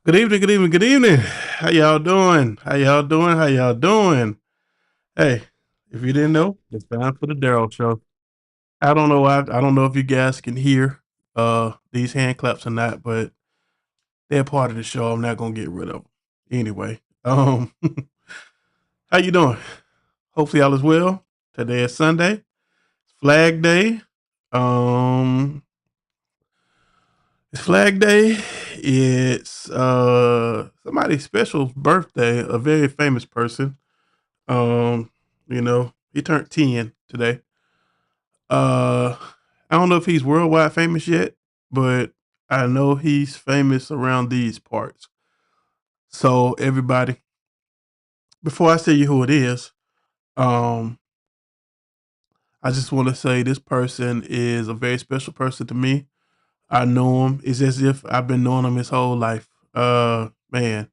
Good evening, good evening, good evening. How y'all doing? How y'all doing? How y'all doing? Hey, if you didn't know, it's time for the Daryl Show. I don't know why. I don't know if you guys can hear these hand claps or not, but they're part of the show. I'm not gonna get rid of them. Anyway, how you doing? Hopefully all is well. Today is Sunday, Flag Day. Um, it's Flag Day. It's somebody's special birthday, a very famous person. Um, he turned 10 today. Uh, I don't know if he's worldwide famous yet, but I know he's famous around these parts. So everybody, before I tell you who it is, um, I just want to say this person is a very special person to me. I know him. It's as if I've been knowing him his whole life. Man,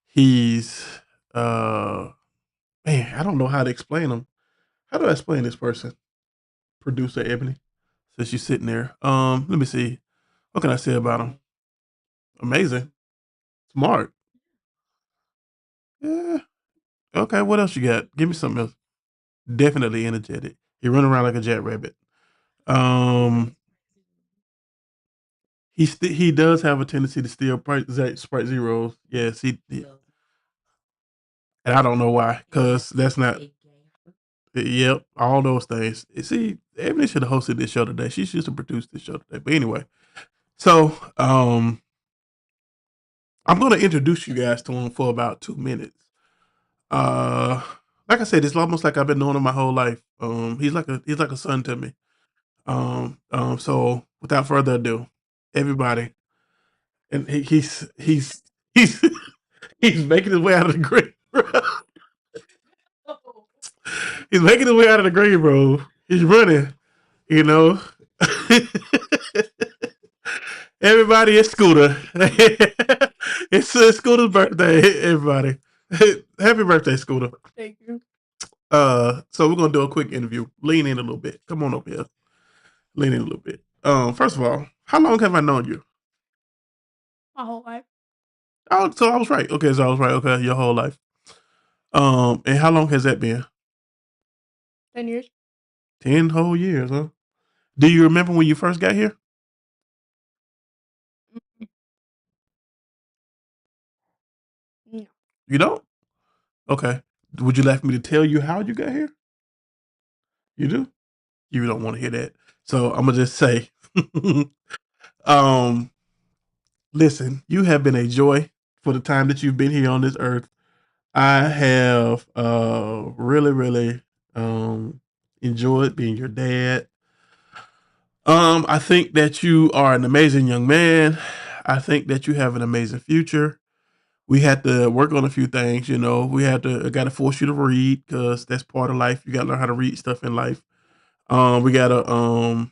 he's uh, man. I don't know how to explain him. How do I explain this person? Producer Ebony. So she's sitting there. Let me see. What can I say about him? Amazing. Smart. Yeah. Okay, what else you got? Give me something else. Definitely energetic. He run around like a jackrabbit. Um, he does have a tendency to steal Sprite Zeros. Yes, he and I don't know why, because that's not. Yep, all those things. See, Ebony should have hosted this show today. She should have produced this show today. But anyway, so I'm going to introduce you guys to him for about 2 minutes. Uh, like I said, it's almost like I've been knowing him my whole life. He's like a son to me. So without further ado, everybody, and he's he's making his way out of the grave. He's making his way out of the grave, bro. He's running, you know. Everybody, it's Scooter. It's Scooter's birthday. Everybody, happy birthday, Scooter. Thank you. So we're gonna do a quick interview. Lean in a little bit. Come on over here. Lean in a little bit. First of all, how long have I known you? My whole life. Oh, so I was right. Okay, so I was right. Okay, your whole life. And how long has that been? 10 years. 10 whole years, huh? Do you remember when you first got here? No. You don't? Okay. Would you like me to tell you how you got here? You do? You don't want to hear that. So I'm gonna just say, um, listen, you have been a joy for the time that you've been here on this earth. I have really, really enjoyed being your dad. I think that you are an amazing young man. I think that you have an amazing future. We had to work on a few things, you know. I got to force you to read because that's part of life. You got to learn how to read stuff in life. We got to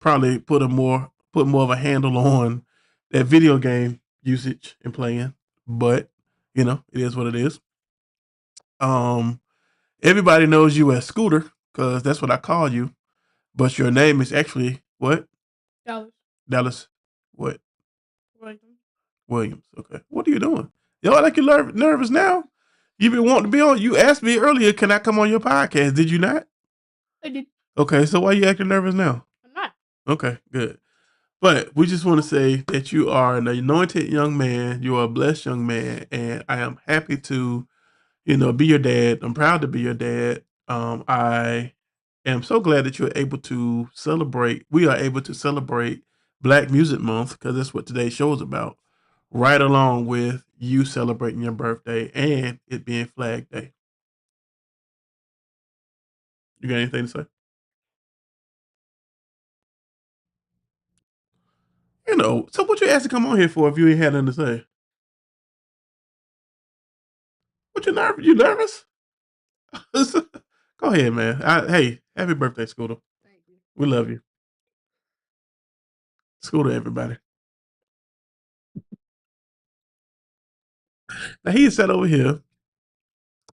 probably put more of a handle on that video game usage and playing. But it is what it is. Um, Everybody knows you as Scooter because that's what I call you. But your name is actually what? Dallas. Dallas. What? Williams. Williams. Okay. What are you doing? Yo, I like you're nervous now. You've been wanting to be on. You asked me earlier, can I come on your podcast? Did you not? I did. Okay. So why are you acting nervous now? I'm not. Okay. Good. But we just want to say that you are an anointed young man. You are a blessed young man, and I am happy to, be your dad. I'm proud to be your dad. I am so glad that you're able to celebrate. We are able to celebrate Black Music Month because that's what today's show is about. Right along with you celebrating your birthday and it being Flag Day. You got anything to say? So what you asked to come on here for if you ain't had nothing to say? What you nervous? You nervous? Go ahead, man. Hey, happy birthday, Scooter. Thank you. We love you. Scooter, everybody. Now he sat over here.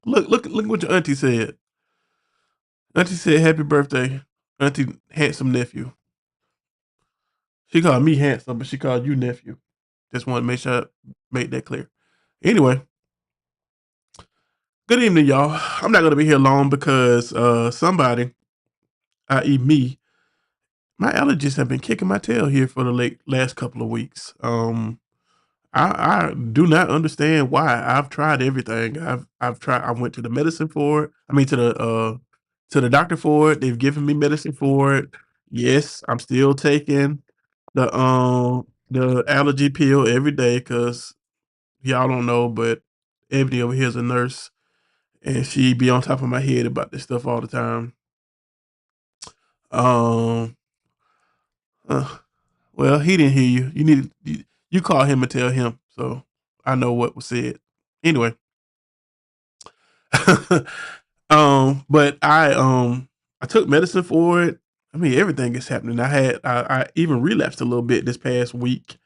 Look what your auntie said. Auntie said, "Happy birthday, Auntie handsome nephew." She called me handsome, but she called you nephew. Just want to make sure I make that clear. Anyway, good evening, y'all. I'm not gonna be here long because somebody, i.e., me, my allergies have been kicking my tail here for the last couple of weeks. I do not understand why. I've tried everything. I've tried. I went to the medicine for it. I mean, to the doctor for it. They've given me medicine for it. Yes, I'm still taking the allergy pill every day because y'all don't know, but Ebony over here is a nurse, and she be on top of my head about this stuff all the time. Um, uh, well, he didn't hear you. You call him and tell him. So I know what was said. Anyway, but I took medicine for it. I mean, everything is happening. I even relapsed a little bit this past week,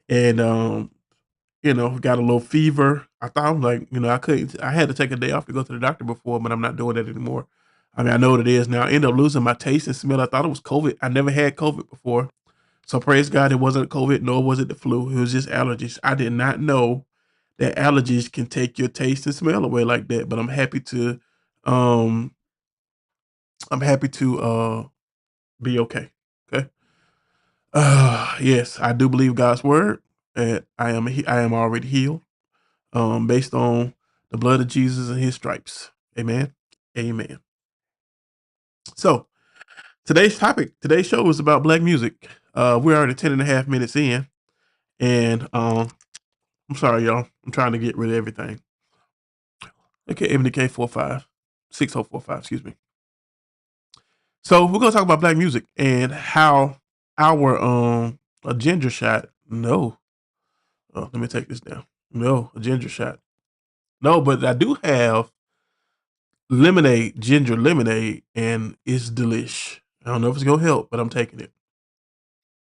and got a little fever. I thought I was like, I had to take a day off to go to the doctor before, but I'm not doing that anymore. I mean, I know what it is now. I ended up losing my taste and smell. I thought it was COVID. I never had COVID before. So praise God, it wasn't COVID, nor was it the flu. It was just allergies. I did not know that allergies can take your taste and smell away like that. But um, I'm happy to be okay. Okay. Yes, I do believe God's word, and I am already healed. Based on the blood of Jesus and His stripes. Amen. Amen. So today's show is about black music. We're already 10 and a half minutes in, and I'm sorry, y'all. I'm trying to get rid of everything. Okay, MDK 45 6045. Excuse me. So we're gonna talk about black music and how our a ginger shot. No, let me take this down. No, a ginger shot. No, but I do have lemonade, ginger lemonade, and it's delish. I don't know if it's gonna help, but I'm taking it.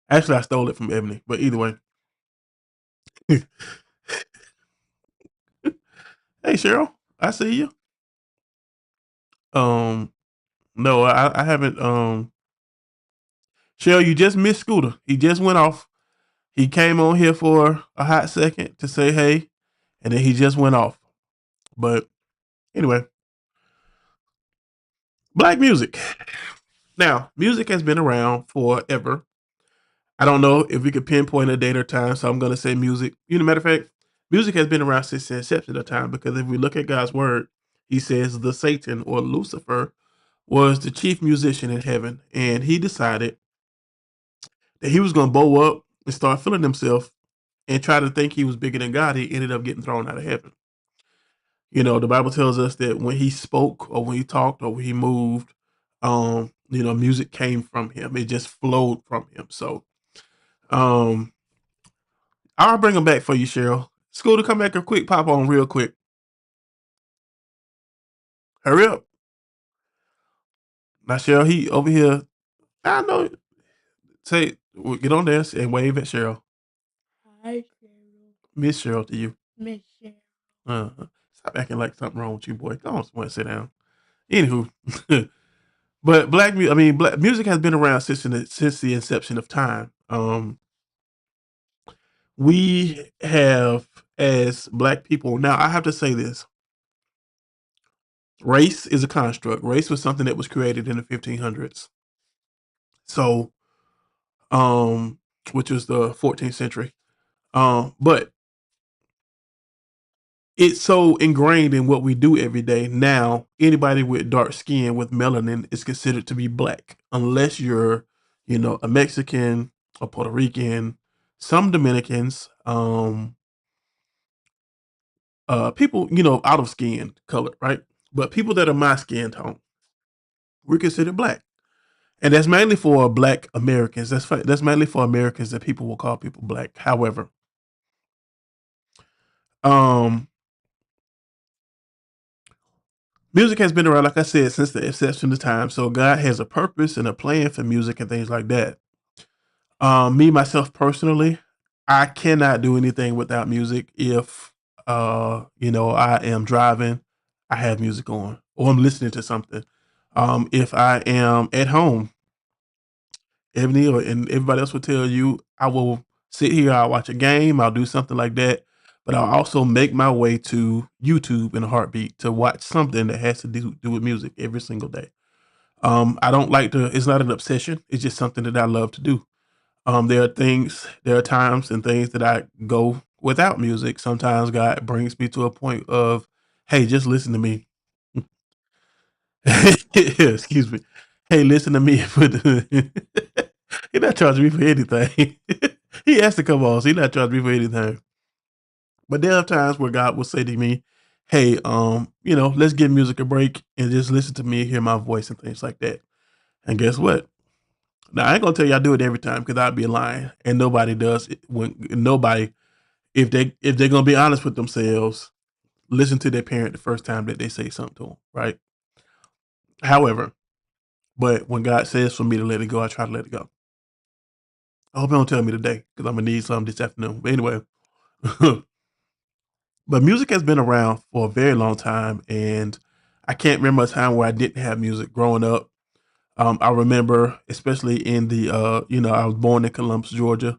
Actually, I stole it from Ebony, but either way. Hey, Cheryl, I see you. Um, no, I haven't. Cheryl, you just missed Scooter. He just went off. He came on here for a hot second to say hey, and then he just went off. But anyway, black music. Now, music has been around forever. I don't know if we could pinpoint a date or time, so I'm going to say music. Matter of fact, music has been around since the inception of time because if we look at God's word, He says the Satan or Lucifer was the chief musician in heaven, and he decided that he was going to bow up and start feeling himself and try to think he was bigger than God. He ended up getting thrown out of heaven. The Bible tells us that when he spoke or when he talked or when he moved, music came from him. It just flowed from him. So, um, I'll bring them back for you, Cheryl. Scooter, come back a quick pop on real quick. Hurry up. Now, Cheryl, he over here. I know. Say, get on there and wave at Cheryl. Hi, Cheryl. Miss Cheryl to you. Miss Cheryl. Stop acting like something wrong with you, boy. Go on, somewhere, sit down. Anywho, but black music has been around since the inception of time. We have as black people now. I have to say this: race is a construct. Race was something that was created in the 1500s. So, which was the 14th century. But it's so ingrained in what we do every day. Now, anybody with dark skin with melanin is considered to be black, unless you're, a Mexican, a Puerto Rican, some Dominicans, people, out of skin color, right? But people that are my skin tone, we're considered black. And that's mainly for black Americans. That's mainly for Americans that people will call people black. However, um, music has been around, like I said, since the inception of time. So God has a purpose and a plan for music and things like that. Me myself personally, I cannot do anything without music. If I am driving, I have music on, or I'm listening to something. If I am at home, Ebony and everybody else will tell you, I will sit here, I'll watch a game, I'll do something like that. But I'll also make my way to YouTube in a heartbeat to watch something that has to do with music every single day. I don't like to, it's not an obsession. It's just something that I love to do. There are times and things that I go without music. Sometimes God brings me to a point of, hey, just listen to me. Excuse me. Hey, listen to me. He's not charging me for anything. He has to come on, so he's not charging me for anything. But there are times where God will say to me, hey, let's give music a break and just listen to me, hear my voice and things like that. And guess what? Now I ain't gonna tell you I do it every time because I'd be lying, and nobody does it. When nobody, if they're gonna be honest with themselves, listen to their parent the first time that they say something to them, right? However, but when God says for me to let it go, I try to let it go. I hope you don't tell me today because I'm gonna need some this afternoon. But anyway, but music has been around for a very long time, and I can't remember a time where I didn't have music growing up. I remember, especially in the, I was born in Columbus, Georgia.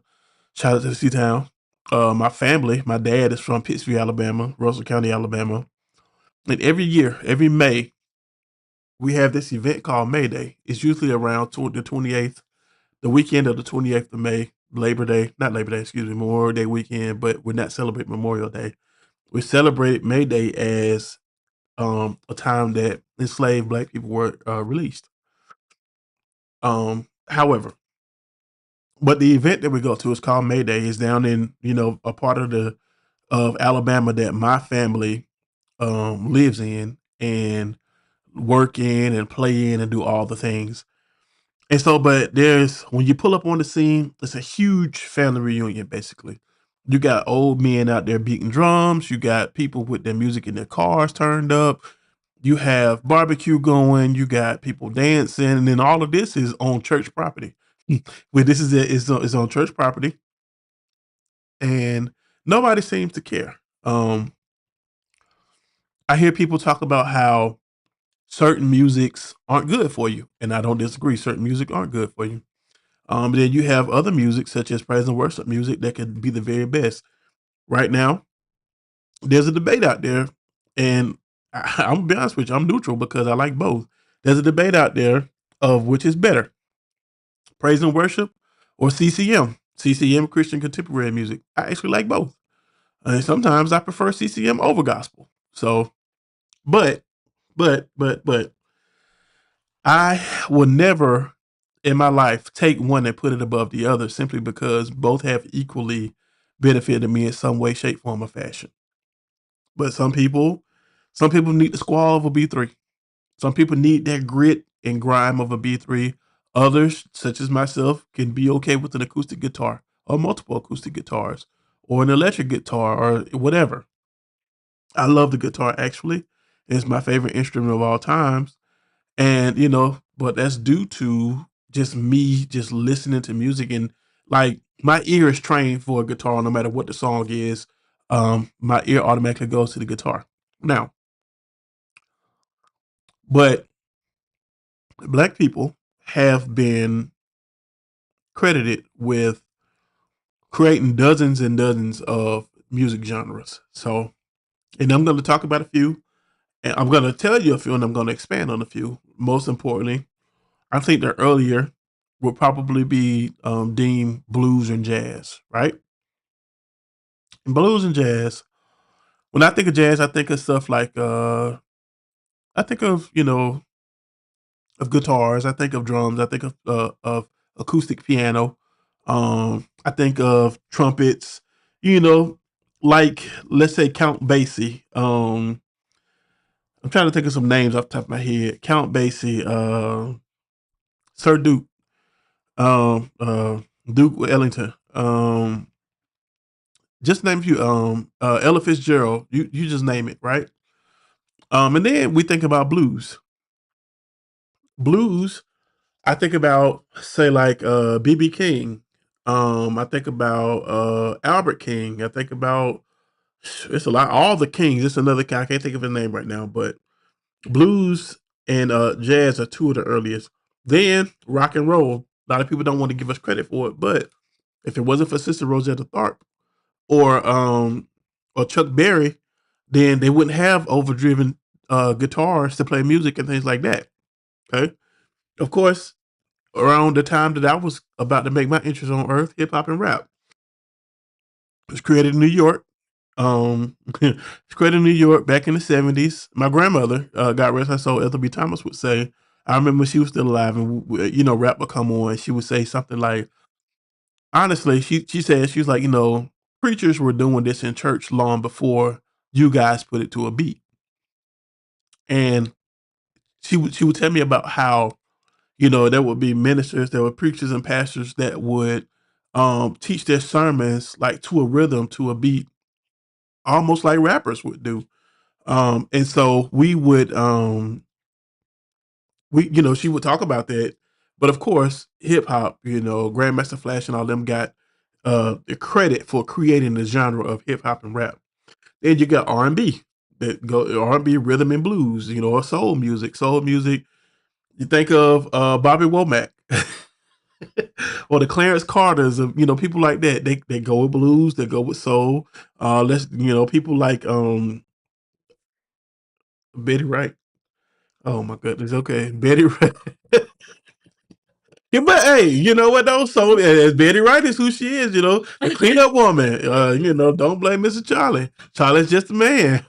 Shout out to the Sea Town. My family, my dad is from Pittsfield, Alabama, Russell County, Alabama. And every year, every May, we have this event called May Day. It's usually around the 28th, the weekend of the 28th of May, Labor Day, not Labor Day, excuse me, Memorial Day weekend, but we're not celebrating Memorial Day. We celebrate May Day as a time that enslaved Black people were released. However, but the event that we go to is called May Day. It's down in a part of Alabama that my family lives in and work in and play in and do all the things. And so, but there's when you pull up on the scene, it's a huge family reunion. Basically, you got old men out there beating drums. You got people with their music in their cars turned up. You have barbecue going. You got people dancing, and then all of this is on church property. Where this is on church property, and nobody seems to care. I hear people talk about how certain musics aren't good for you, and I don't disagree. Certain music aren't good for you. Then you have other music such as praise and worship music that could be the very best. Right now, there's a debate out there, and I'm gonna be honest with you, I'm neutral because I like both. There's a debate out there of which is better, praise and worship or CCM. CCM, Christian contemporary music. I actually like both. And sometimes I prefer CCM over gospel. So, but, but, I will never in my life take one and put it above the other simply because both have equally benefited me in some way, shape, form, or fashion. But some people need the squall of a B3. Some people need that grit and grime of a B3. Others, such as myself, can be okay with an acoustic guitar or multiple acoustic guitars or an electric guitar or whatever. I love the guitar actually. It's my favorite instrument of all times. And, but that's due to just me just listening to music and like my ear is trained for a guitar no matter what the song is. My ear automatically goes to the guitar. Now, but Black people have been credited with creating dozens and dozens of music genres. So, and I'm going to talk about a few, and I'm going to tell you a few, and I'm going to expand on a few. Most importantly, I think the earlier would probably be deemed blues and jazz, right? And blues and jazz. When I think of jazz, I think of stuff like I think of of guitars. I think of drums. I think of acoustic piano. I think of trumpets. You know, like let's say Count Basie. I'm trying to think of some names off the top of my head. Count Basie, Sir Duke, um, uh, Duke Ellington. Just name a few. Ella Fitzgerald. You just name it, right? And then we think about blues. Blues. I think about say like BB King. I think about Albert King. I think about it's a lot. All the Kings. It's another guy. I can't think of his name right now, but blues and jazz are two of the earliest. Then rock and roll. A lot of people don't want to give us credit for it, but If it wasn't for Sister Rosetta Tharpe or Chuck Berry, then they wouldn't have overdriven guitars to play music and things like that. Okay, of course, around the time that I was about to make my interest on earth, hip hop and rap was created in New York. It's created in New York back in the 70s. My grandmother, God rest her soul, Ethel B. Thomas, would say, I remember when she was still alive and, rap would come on. She would say something like, honestly, she said, she was like, preachers were doing this in church long before you guys put it to a beat. And she would tell me about how, there would be ministers, there were preachers and pastors that would teach their sermons like to a rhythm, to a beat, almost like rappers would do. And so she would talk about that. But of course, hip hop, Grandmaster Flash and all them got the credit for creating the genre of hip hop and rap. Then you got R&B, R&B, rhythm and blues, or soul music. Soul music, you think of Bobby Womack or the Clarence Carters of, people like that. They go with blues, they go with soul. People like Betty Wright. Oh my goodness. Okay, Betty Wright. Yeah, but hey, you know what though? So Betty Wright is who she is, the cleanup woman. Don't blame Mr. Charlie. Charlie's just a man.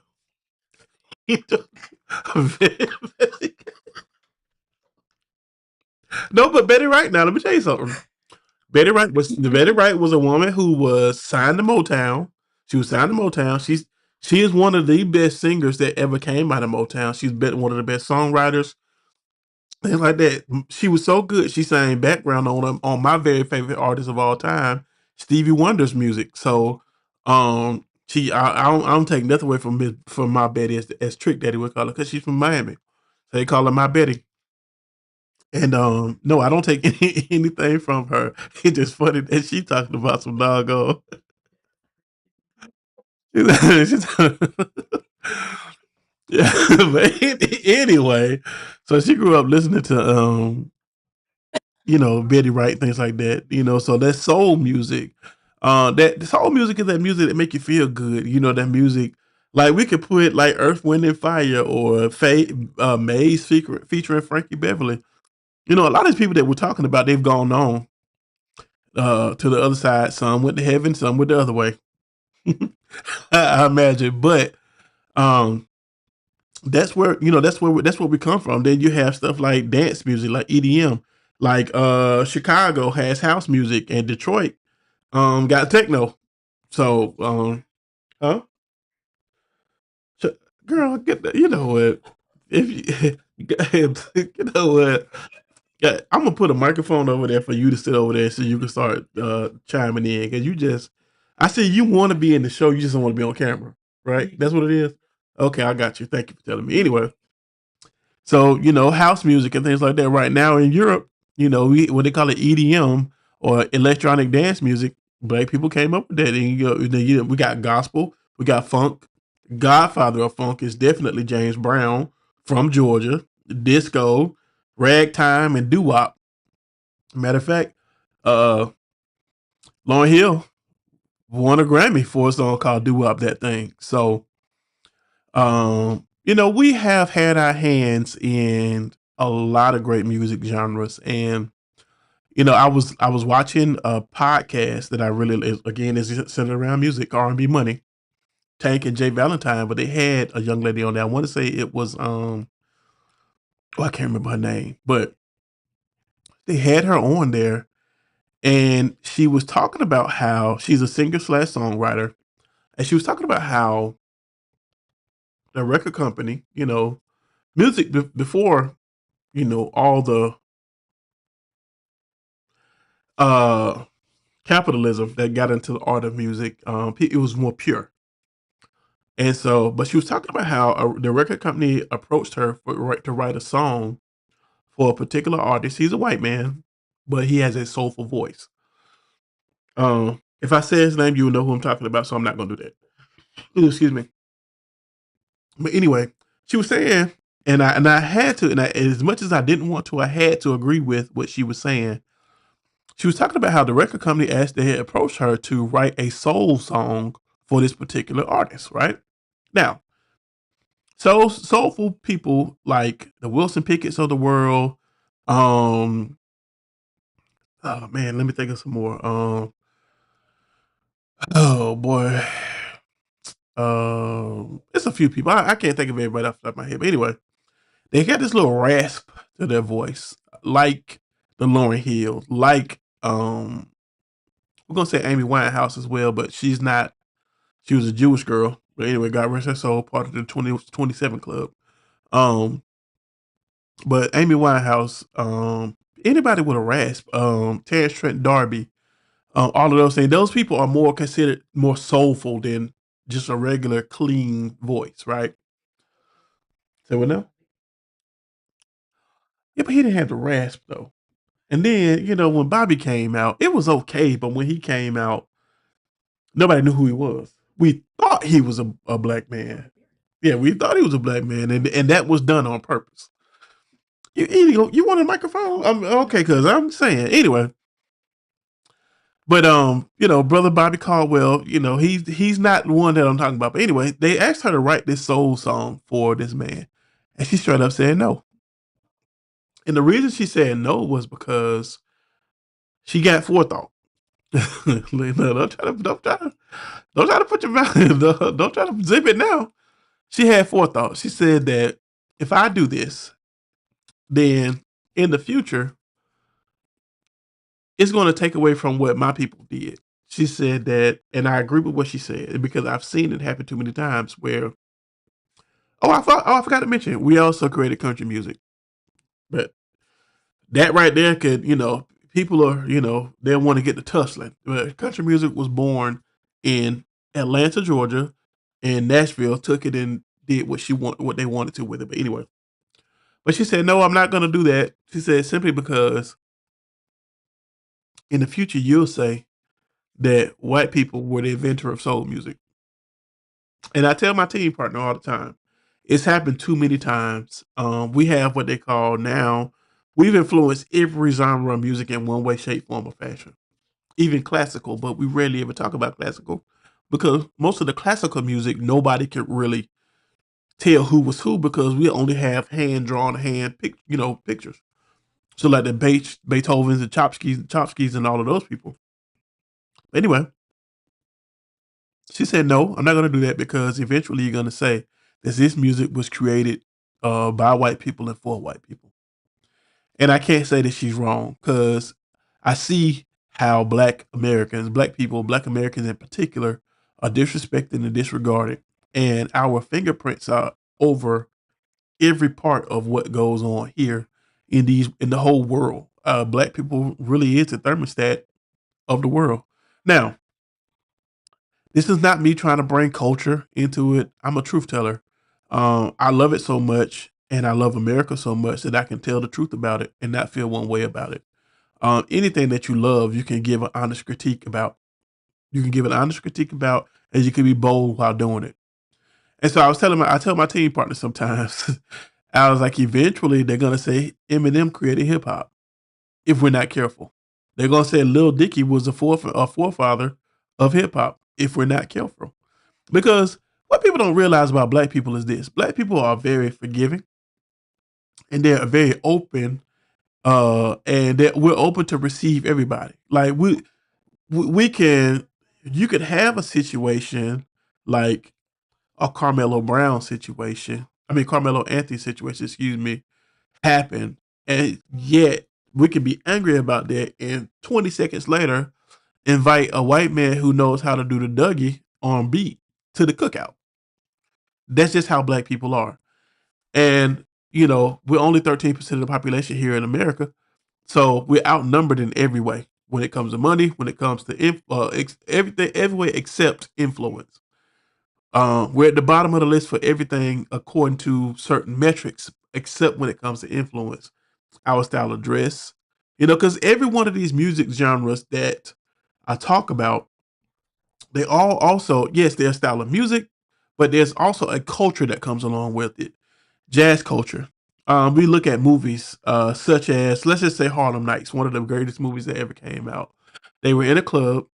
No, but Betty Wright. Now let me tell you something. Betty Wright was a woman who was signed to Motown. She was signed to Motown. She is one of the best singers that ever came out of Motown. She's been one of the best songwriters, things like that. She was so good. She sang background on my very favorite artist of all time, Stevie Wonder's music. So, I don't take nothing away from my Betty as Trick Daddy would call her, because she's from Miami. So they call her my Betty. And no, I don't take anything from her. It's just funny that she talking about some doggone. Yeah, but anyway, so she grew up listening to Betty Wright, things like that. So that's soul music. That soul music is that music that make you feel good. That music, like we could put like Earth, Wind and Fire or Maze featuring Frankie Beverly. A lot of these people that we're talking about, they've gone on to the other side. Some went to heaven, some went the other way. I imagine, but that's where we come from. Then you have stuff like dance music, like EDM, like Chicago has house music, and Detroit got techno. So huh? Girl, get that. You know what? If you, you know what? Yeah, I'm gonna put a microphone over there for you to sit over there so you can start chiming in, because I see you want to be in the show, you just don't want to be on camera, right? That's what it is. Okay, I got you. Thank you for telling me. Anyway, so house music and things like that. Right now in Europe, what they call it EDM or electronic dance music. Black people came up with that, and we got gospel, we got funk. Godfather of funk is definitely James Brown from Georgia. Disco, ragtime, and doo wop. Matter of fact, uh, Lauryn Hill won a Grammy for a song called "Doo Wop That Thing." So, we have had our hands in a lot of great music genres, and I was watching a podcast that I really, again, is centered around music, R&B Money, Tank and Jay Valentine, but they had a young lady on there. I want to say it was I can't remember her name, but they had her on there, and she was talking about how she's a singer slash songwriter, and she was talking about how the record company, music before, all the uh capitalism that got into the art of music, it was more pure. And so, but she was talking about how the record company approached her to write a song for a particular artist. He's a white man, but he has a soulful voice. If I say his name, you will know who I'm talking about, so I'm not going to do that. Ooh, excuse me. But anyway, she was saying, and I had to, as much as I didn't want to, I had to agree with what she was saying. she was talking about how the record company asked they had approached her to write a soul song for this particular artist, right? Now, soulful people like the Wilson Pickett's of the world, oh man, let me think of some more. Oh boy. It's a few people. I can't think of everybody off the top of my head. But anyway, they got this little rasp to their voice, like the Lauryn Hill, like we're gonna say Amy Winehouse as well, but she's not. She was a Jewish girl, but anyway, God rest her soul, part of the 2027 Club. Um, but Amy Winehouse, anybody with a rasp, Terrence Trent D'Arby, all of those things. Those people are more considered more soulful than just a regular clean voice, right? Say what now? Yeah, but he didn't have the rasp though. And then, when Bobby came out, it was okay, but when he came out, nobody knew who he was. We thought he was a black man. Yeah, we thought he was a black man, and that was done on purpose. You want a microphone? Okay, because I'm saying anyway. But brother Bobby Caldwell, he's not the one that I'm talking about. But anyway, they asked her to write this soul song for this man, and she straight up said no. And the reason she said no was because she got forethought. No, don't try to put your mouth. Don't try to zip it now. She had forethought. She said that if I do this, then in the future, it's going to take away from what my people did. She said that, and I agree with what she said because I've seen it happen too many times. Where, I forgot to mention, we also created country music, but that right there could, people are, they want to get the tussling. But country music was born in Atlanta, Georgia, and Nashville took it and did what they wanted to with it. But anyway, but she said, no, I'm not going to do that. She said simply because in the future you'll say that white people were the inventor of soul music. And I tell my team partner all the time, it's happened too many times. We have what they call now, we've influenced every genre of music in one way, shape, form, or fashion, even classical, but we rarely ever talk about classical because most of the classical music, nobody can really tell who was who because we only have hand drawn pictures. So like the Beethovens, the Chopskys, and all of those people. Anyway, she said, no, I'm not going to do that because eventually you're going to say that this music was created by white people and for white people. And I can't say that she's wrong because I see how black people, black Americans in particular, are disrespected and disregarded. And our fingerprints are over every part of what goes on here in the whole world. Black people really is the thermostat of the world. Now, this is not me trying to bring culture into it. I'm a truth teller. I love it so much, and I love America so much that I can tell the truth about it and not feel one way about it. Anything that you love, you can give an honest critique about. You can give an honest critique about, and you can be bold while doing it. And so I tell my team partners sometimes, I was like, eventually they're gonna say Eminem created hip hop if we're not careful. They're gonna say Lil Dicky was a forefather of hip hop if we're not careful. Because what people don't realize about black people is this: black people are very forgiving, and they're very open, and that we're open to receive everybody. Like we can, you could have a situation like a Carmelo Brown situation. I mean Carmelo Anthony situation. Excuse me, happen, and yet we can be angry about that, and 20 seconds later, invite a white man who knows how to do the Dougie on beat to the cookout. That's just how black people are. And, we're only 13% of the population here in America. So we're outnumbered in every way when it comes to money, when it comes to everything, every way except influence. We're at the bottom of the list for everything according to certain metrics, except when it comes to influence. Our style of dress, because every one of these music genres that I talk about, they all also, yes, their style of music, but there's also a culture that comes along with it. Jazz culture. We look at movies such as, let's just say, Harlem Nights, one of the greatest movies that ever came out. They were in a club,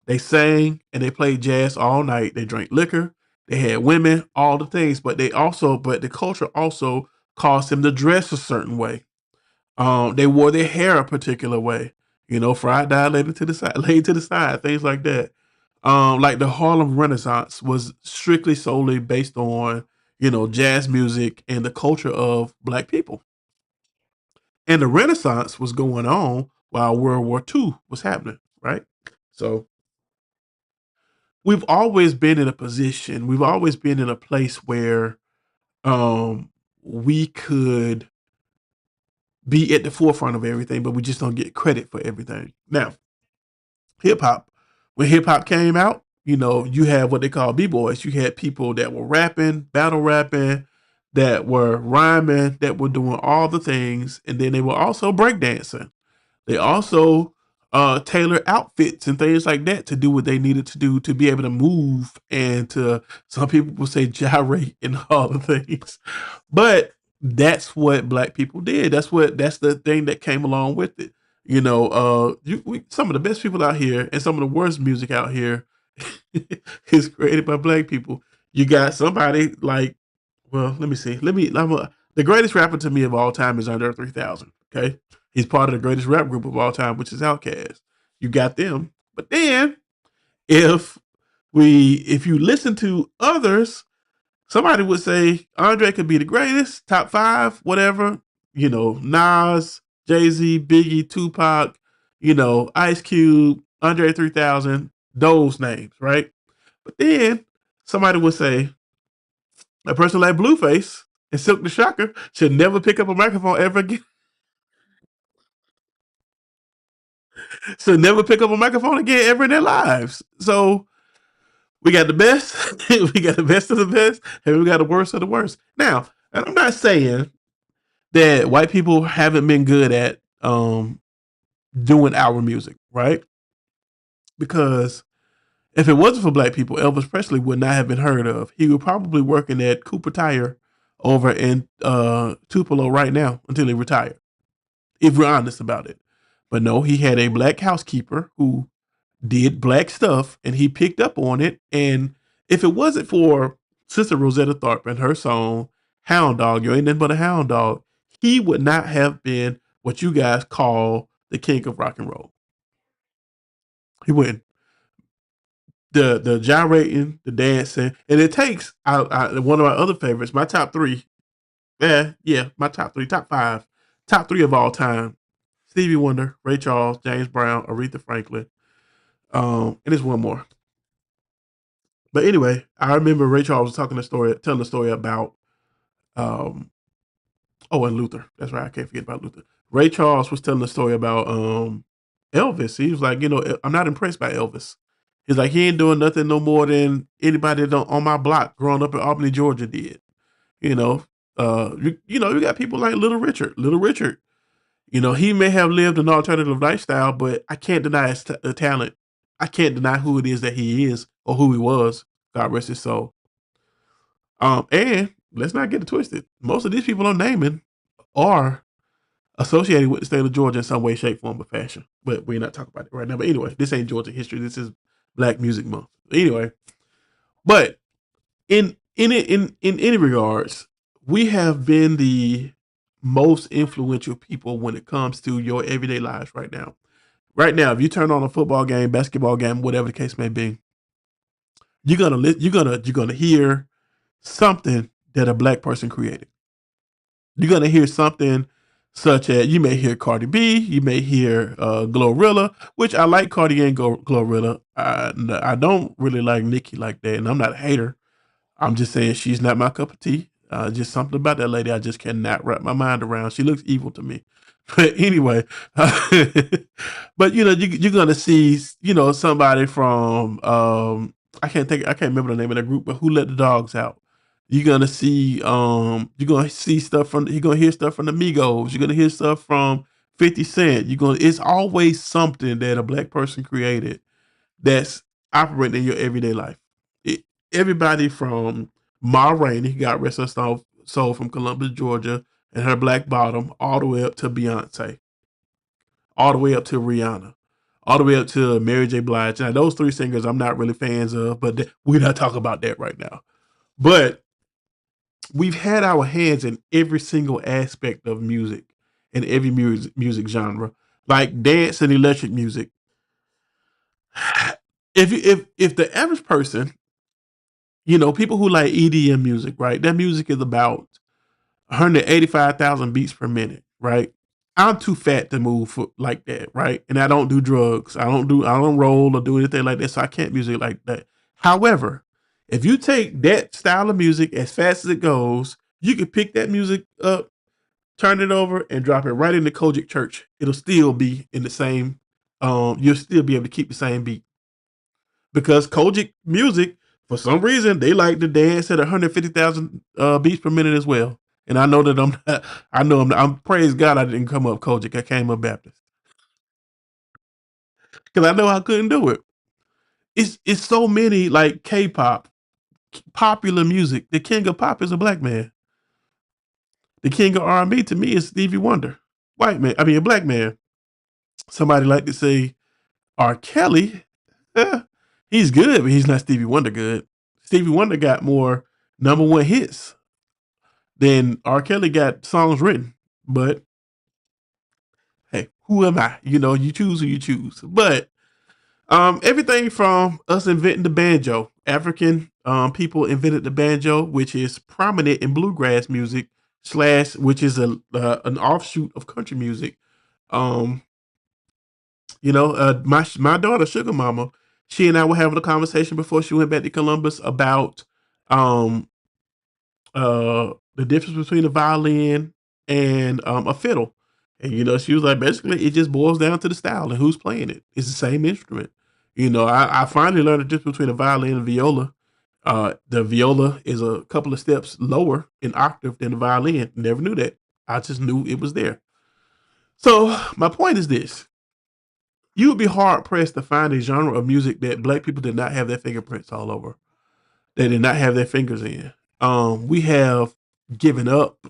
they sang, and they played jazz all night. They drank liquor, they had women, all the things, but the culture also caused them to dress a certain way. They wore their hair a particular way, fried dye laid to the side, laid to the side, things like that. Like the Harlem Renaissance was strictly solely based on, jazz music and the culture of black people. And the Renaissance was going on while World War II was happening, right? So we've always been in a position, we've always been in a place where we could be at the forefront of everything, but we just don't get credit for everything. Now, hip hop, when hip hop came out, you had what they call b boys. You had people that were rapping, battle rapping, that were rhyming, that were doing all the things, and then they were also breakdancing. They also tailor outfits and things like that to do what they needed to do to be able to move and to, some people will say, gyrate and all the things. But that's what black people did. That's the thing that came along with it. Some of the best people out here and some of the worst music out here is created by black people. You got somebody like, well, let me see. The greatest rapper to me of all time is Andre 3000. Okay, he's part of the greatest rap group of all time, which is Outkast. You got them, but then if if you listen to others, somebody would say Andre could be the greatest, top five, whatever. Nas, Jay Z, Biggie, Tupac, Ice Cube, Andre 3000, those names, right? But then somebody would say a person like Blueface and Silk the Shocker should never pick up a microphone ever again. Should never pick up a microphone again ever in their lives. So we got the best, we got the best of the best, and we got the worst of the worst. Now, and I'm not saying that white people haven't been good at doing our music, right? Because if it wasn't for black people, Elvis Presley would not have been heard of. He would probably working at Cooper Tire over in Tupelo right now until he retired, if we're honest about it. But no, he had a black housekeeper who did black stuff and he picked up on it. And if it wasn't for Sister Rosetta Tharpe and her song Hound Dog, You Ain't Nothing But a Hound Dog, he would not have been what you guys call the king of rock and roll. He wouldn't. The gyrating, the dancing, and it takes one of my other favorites, my top three. My top three, top three of all time. Stevie Wonder, Ray Charles, James Brown, Aretha Franklin, and there's one more. But anyway, I remember Ray Charles was telling the story about um, and Luther. That's right, I can't forget about Luther. Ray Charles was telling the story about Elvis. He was like, I'm not impressed by Elvis. He's like, he ain't doing nothing no more than anybody that on my block growing up in Albany, Georgia did. You know, you got people like Little Richard. Little Richard, he may have lived an alternative lifestyle, but I can't deny his talent. I can't deny who it is that he is or who he was. God rest his soul. And let's not get it twisted. Most of these people I'm naming are associated with the state of Georgia in some way, shape, form, or fashion. But we're not talking about it right now. But anyway, this ain't Georgia history. This is Black Music Month. Anyway, but in any regards, we have been the most influential people when it comes to your everyday lives right now. Right now, if you turn on a football game, basketball game, whatever the case may be, you're gonna hear something that a black person created. You're gonna hear something such as, you may hear Cardi B, you may hear Glorilla, which I like Cardi and Glorilla. I don't really like Nicki like that, and I'm not a hater. I'm just saying she's not my cup of tea. Just something about that lady I just cannot wrap my mind around. She looks evil to me. But anyway, but you're gonna see somebody from I can't remember the name of that group, but Who Let the Dogs Out. You're gonna see stuff from you're gonna hear stuff from the Migos. You're gonna hear stuff from 50 Cent. It's always something that a black person created that's operating in your everyday life. It, Everybody from Ma Rainey, God rest her soul, from Columbus, Georgia, and her Black Bottom, all the way up to Beyonce, all the way up to Rihanna, all the way up to Mary J. Blige. Now, those three singers I'm not really fans of, but we're not talking about that right now. But we've had our hands in every single aspect of music and every music genre, like dance and electric music. If the average person, people who like EDM music, right? That music is about 185,000 beats per minute, right? I'm too fat to move like that, right? And I don't do drugs. I don't roll or do anything like that, so I can't music like that. However, if you take that style of music as fast as it goes, you can pick that music up, turn it over, and drop it right into Kojic Church. It'll still be in the same. You'll still be able to keep the same beat because Kojic music, for some reason, they like to dance at 150,000 beats per minute as well. And I know that I'm not, I know I'm praise God I didn't come up Kojic. I came up Baptist because I know I couldn't do it. It's so many like K-pop, popular music. The king of pop is a black man. The king of R&B to me is Stevie Wonder. White man, I mean a black man. Somebody like to say R. Kelly. eh, he's good, but he's not Stevie Wonder good. Stevie Wonder got more number one hits than R. Kelly got songs written. But hey, who am I? You choose who you choose. But everything from us inventing the banjo, African people invented the banjo, which is prominent in bluegrass music slash, which is an offshoot of country music. Um, my daughter Sugar Mama, she and I were having a conversation before she went back to Columbus about um the difference between a violin and a fiddle. And she was like, basically, it just boils down to the style and who's playing it. It's the same instrument. I finally learned the difference between a violin and viola. The viola is a couple of steps lower in octave than the violin. Never knew that. I just knew it was there. So my point is this: you would be hard pressed to find a genre of music that black people did not have their fingerprints all over. They did not have their fingers in. We have given up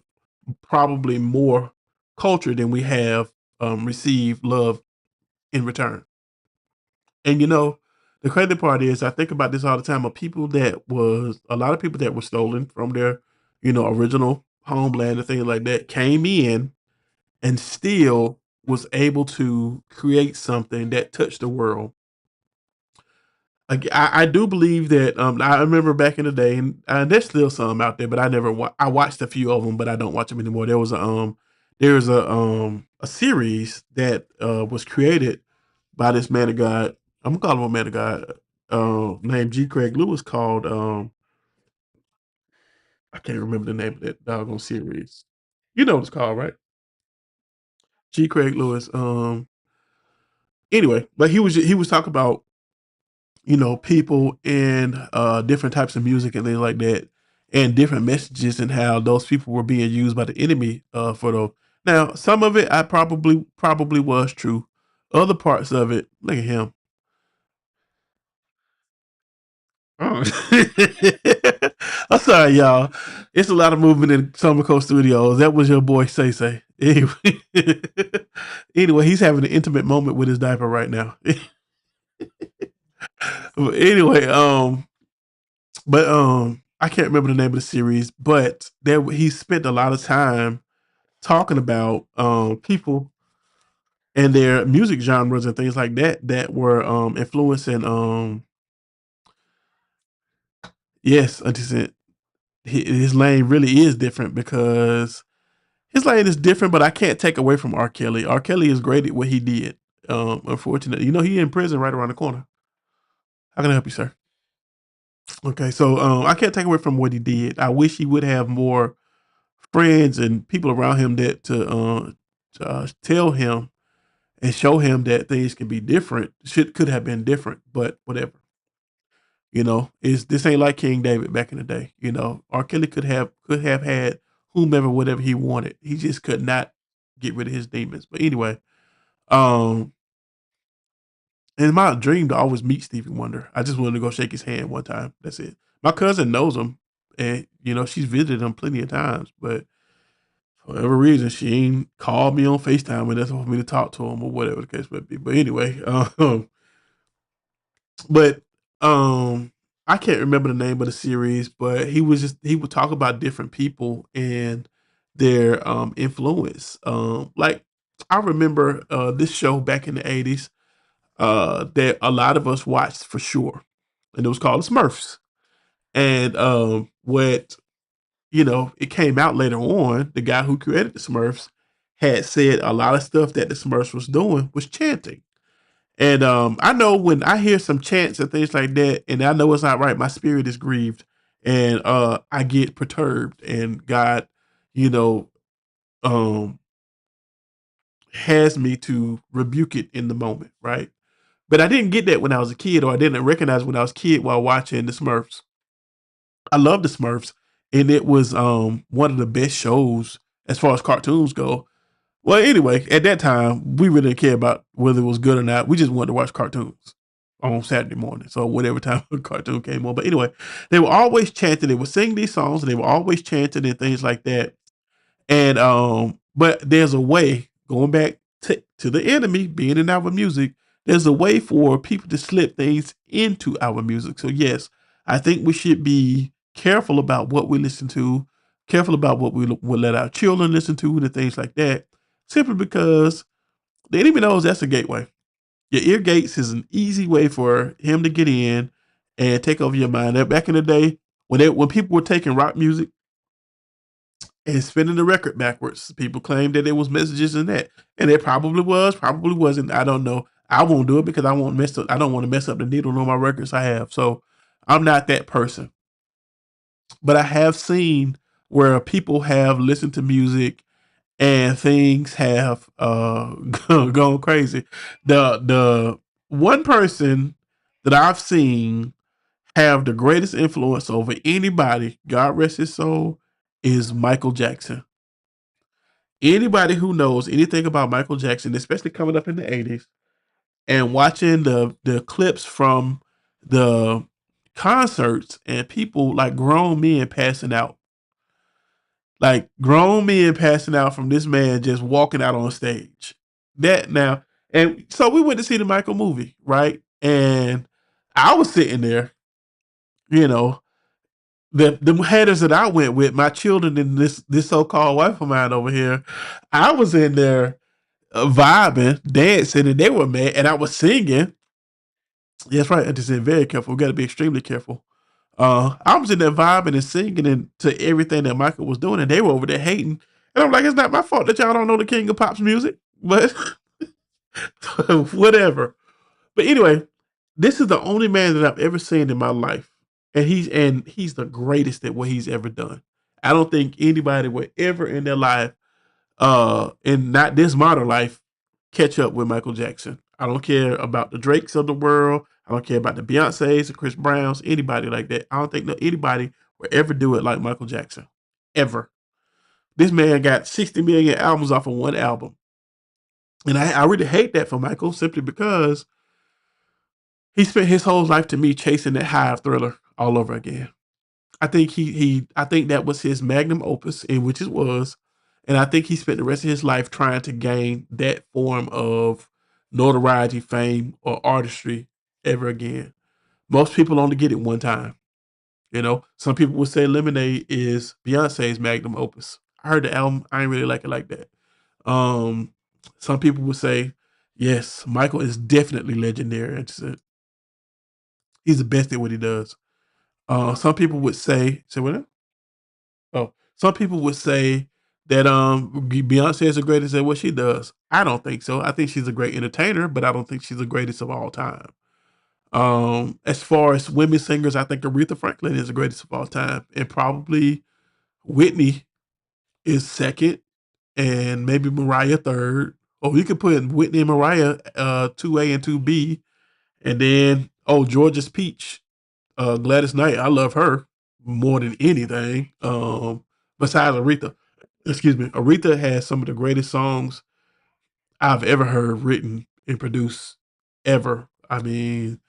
probably more culture than we have received love in return. And the crazy part is, I think about this all the time. Of people that was a lot of people that were stolen from their, original homeland and things like that, came in and still was able to create something that touched the world. I do believe that. I remember back in the day, and there's still some out there, but I never. I watched a few of them, but I don't watch them anymore. There was a series that was created by this man of God. I'm gonna call him a man of God, named G. Craig Lewis, called I can't remember the name of that doggone series. You know what it's called, right? G. Craig Lewis. Anyway, but he was talking about people in different types of music and things like that, and different messages, and how those people were being used by the enemy for those. Now, some of it I probably was true. Other parts of it, look at him. Oh. I'm sorry, y'all. It's a lot of movement in Summer Coast Studios. That was your boy Say Say. Anyway, anyway, he's having an intimate moment with his diaper right now. But anyway, I can't remember the name of the series, but there he spent a lot of time talking about people and their music genres and things like that that were influencing yes, Auntie, his lane really is different because his lane is different, but I can't take away from R. Kelly. R. Kelly is great at what he did. Unfortunately, he in prison right around the corner. How can I help you, sir? Okay, so I can't take away from what he did. I wish he would have more friends and people around him that to tell him and show him that things can be different. Shit could have been different, but whatever. Is this ain't like King David back in the day. R. Kelly could have had whomever, whatever he wanted. He just could not get rid of his demons. But anyway, um, in my dream to always meet Stevie Wonder. I just wanted to go shake his hand one time. That's it. My cousin knows him, and she's visited him plenty of times. But For whatever reason, she ain't called me on FaceTime and that's for me to talk to him or whatever the case may be. But anyway, but I can't remember the name of the series, but he would talk about different people and their influence. Like I remember this show back in the 80s that a lot of us watched for sure. And it was called The Smurfs. And what it came out later on, the guy who created the Smurfs had said a lot of stuff that the Smurfs was doing was chanting. And I know when I hear some chants and things like that, and I know it's not right, my spirit is grieved, and I get perturbed, and God, you know, um, has me to rebuke it in the moment, right? But I didn't get that when I was a kid, or I didn't recognize when I was a kid while watching the Smurfs. I love the Smurfs, and it was one of the best shows as far as cartoons go. Well, anyway, at that time, we really didn't care about whether it was good or not. We just wanted to watch cartoons on Saturday morning. So whatever time a cartoon came on. But anyway, they were always chanting. They would sing these songs, and they were always chanting and things like that. And but there's a way going back to the enemy being in our music. There's a way for people to slip things into our music. So yes, I think we should be careful about what we listen to, careful about what we will let our children listen to, and things like that. Simply because the enemy knows that's a gateway. Your ear gates is an easy way for him to get in and take over your mind. Back in the day, when people were taking rock music and spinning the record backwards. People claim that there was messages in that, and it probably was, probably wasn't. I don't know. I won't do it because I won't mess up. I don't want to mess up the needle on my records I have. So I'm not that person. But I have seen where people have listened to music and things have gone crazy. The one person that I've seen have the greatest influence over anybody, God rest his soul, is Michael Jackson. Anybody who knows anything about Michael Jackson, especially coming up in the 80s, and watching the clips from the concerts and people like grown men passing out. Like grown men passing out from this man just walking out on stage. That now, and so we went to see the Michael movie, right? And I was sitting there, you know, the haters that I went with, my children and this so called wife of mine over here, I was in there vibing, dancing, and they were mad, and I was singing. That's right. I just said very careful. We got to be extremely careful. I was in there vibing and singing and to everything that Michael was doing, and they were over there hating. And I'm like, it's not my fault that y'all don't know the King of Pop's music, but whatever. But anyway, this is the only man that I've ever seen in my life, and he's the greatest at what he's ever done. I don't think anybody would ever in their life in not this modern life, catch up with Michael Jackson. I don't care about the Drakes of the world. I don't care about the Beyonces, the Chris Browns, anybody like that. I don't think that anybody will ever do it like Michael Jackson. Ever. This man got 60 million albums off of one album. And I really hate that for Michael simply because he spent his whole life to me chasing that high of Thriller all over again. I think I think that was his magnum opus, in which it was, and I think he spent the rest of his life trying to gain that form of notoriety, fame, or artistry ever again. Most people only get it one time. Some people would say Lemonade is Beyonce's magnum opus. I heard the album, I ain't really like it like that. Um, some people would say, yes, Michael is definitely legendary. He's the best at what he does. Some people would say what? Oh, some people would say that Beyonce is the greatest at what she does. I don't think so. I think she's a great entertainer, but I don't think she's the greatest of all time. As far as women singers, I think Aretha Franklin is the greatest of all time, and probably Whitney is second, and maybe Mariah third. Or you could put Whitney and Mariah 2A and 2B, and then Georgia's Peach, Gladys Knight. I love her more than anything. Besides Aretha, excuse me, Aretha has some of the greatest songs I've ever heard written and produced ever. I mean,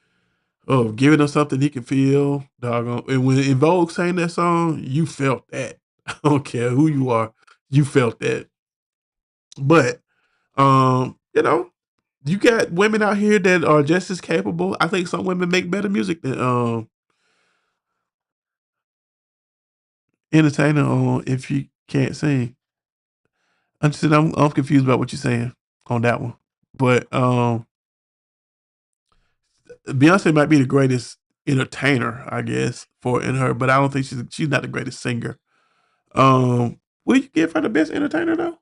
giving him something he can feel, doggone. And when En Vogue sang that song, you felt that. I don't care who you are. you felt that. But you know, you got women out here that are just as capable. I think some women make better music than entertainer on if you can't sing. I'm confused about what you're saying on that one. But Beyonce might be the greatest entertainer, I guess, for in her, but I don't think she's not the greatest singer. Will you give her the best entertainer though?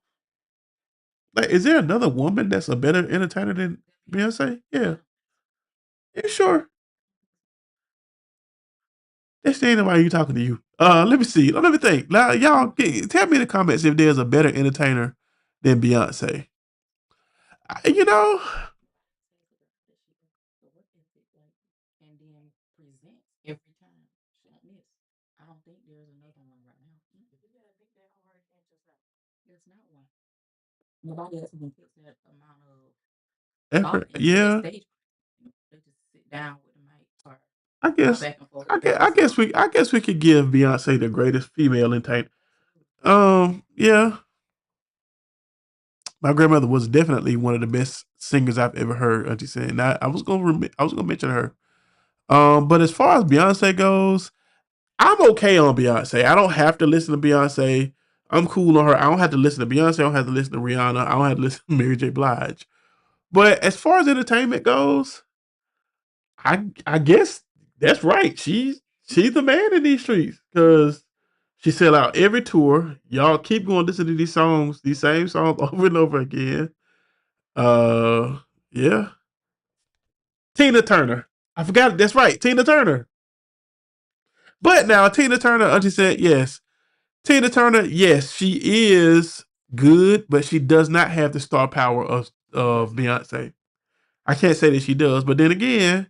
Like, is there another woman that's a better entertainer than Beyonce? Yeah. Yeah, sure. This ain't nobody you talking to you. Let me see. Let me think. Now, y'all, tell me in the comments if there's a better entertainer than Beyonce. You know, yeah. I guess we could give Beyonce the greatest female entertainer. Yeah. My grandmother was definitely one of the best singers I've ever heard. Auntie said, and I was gonna mention her. But as far as Beyonce goes, I'm okay on Beyonce. I don't have to listen to Beyonce. I'm cool on her. I don't have to listen to Beyonce. I don't have to listen to Rihanna. I don't have to listen to Mary J. Blige. But as far as entertainment goes, I guess that's right. She's the man in these streets because she sell out every tour. Y'all keep going listen to these songs, these same songs over and over again. Uh, yeah. Tina Turner. I forgot. That's right, Tina Turner. But now Tina Turner, Auntie said yes. Tina Turner, yes, she is good, but she does not have the star power of Beyonce. I can't say that she does, but then again,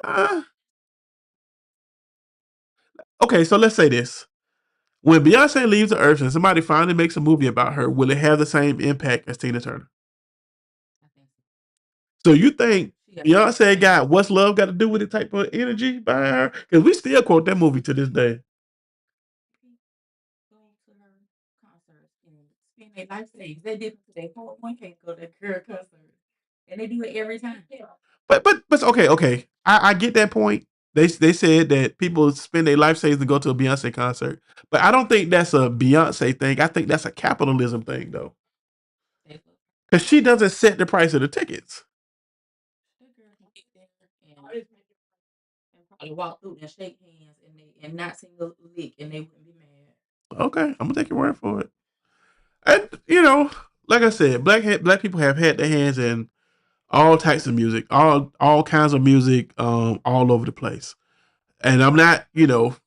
uh, okay. So let's say this: when Beyonce leaves the earth and somebody finally makes a movie about her, will it have the same impact as Tina Turner? So you think Beyonce got "What's Love Got to Do with It" type of energy by her? Because we still quote that movie to this day. But okay. I get that point. They said that people spend their life savings to go to a Beyonce concert, but I don't think that's a Beyonce thing. I think that's a capitalism thing though, because she doesn't set the price of the tickets. Okay, I'm gonna take your word for it. And like I said, black people have had their hands in all types of music, all kinds of music, all over the place. And I'm not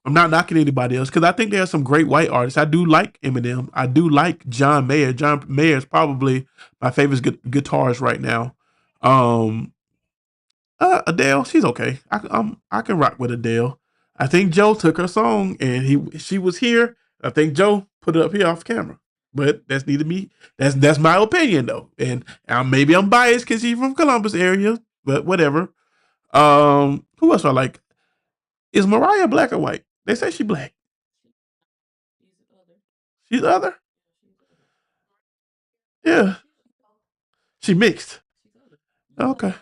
knocking anybody else because I think there are some great white artists. I do like Eminem. I do like John Mayer. John Mayer is probably my favorite guitarist right now. Um, Adele, she's okay. I can rock with Adele. I think Joe took her song and she was here. I think Joe put it up here off camera. But that's neither me. That's my opinion though, and maybe I'm biased because she's from Columbus area. But whatever. Who else I like? Is Mariah black or white? They say she black. She's other. Yeah, she mixed. Okay.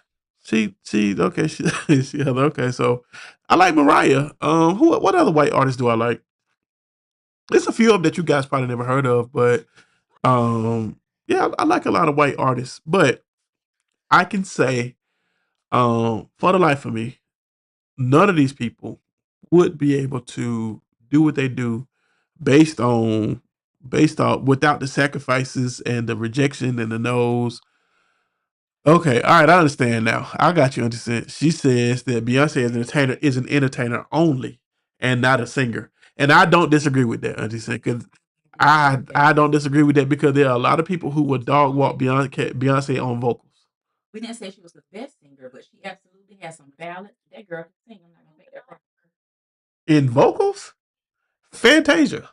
She okay. She other. Okay, so I like Mariah. What other white artists do I like? There's a few of them that you guys probably never heard of, but yeah, I like a lot of white artists. But I can say, for the life of me, none of these people would be able to do what they do based on without the sacrifices and the rejection and the no's. Okay, all right, I understand now. I got you understand. She says that Beyonce is an entertainer only and not a singer. And I don't disagree with that, Auntie said, because I don't disagree with that because there are a lot of people who would dog walk Beyonce on vocals. In vocals, Fantasia,